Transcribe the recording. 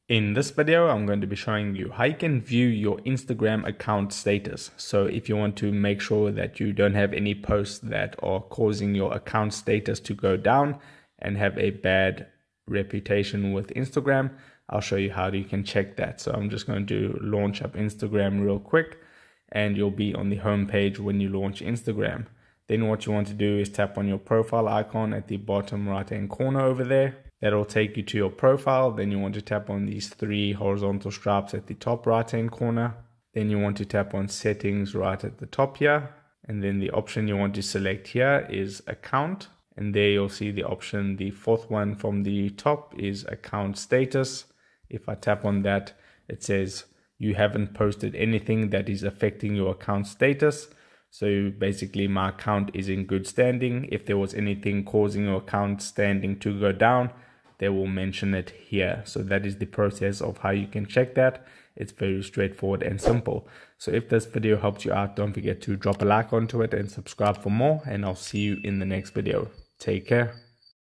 In this video, I'm going to be showing you how you can view your Instagram account status. So if you want to make sure that you don't have any posts that are causing your account status to go down and have a bad reputation with Instagram, I'll show you how you can check that. So I'm just going to launch up Instagram real quick, and you'll be on the home page when you launch Instagram. Then what you want to do is tap on your profile icon at the bottom right hand corner over there. That'll take you to your profile. Then you want to tap on these three horizontal stripes at the top right hand corner. Then you want to tap on settings right at the top here. And then the option you want to select here is account. And there you'll see the option, the fourth one from the top is account status. If I tap on that, it says you haven't posted anything that is affecting your account status. So basically my account is in good standing. If there was anything causing your account standing to go down, they will mention it here. So that is the process of how you can check that. It's very straightforward and simple. So if this video helped you out, don't forget to drop a like onto it and subscribe for more, and I'll see you in the next video. Take care.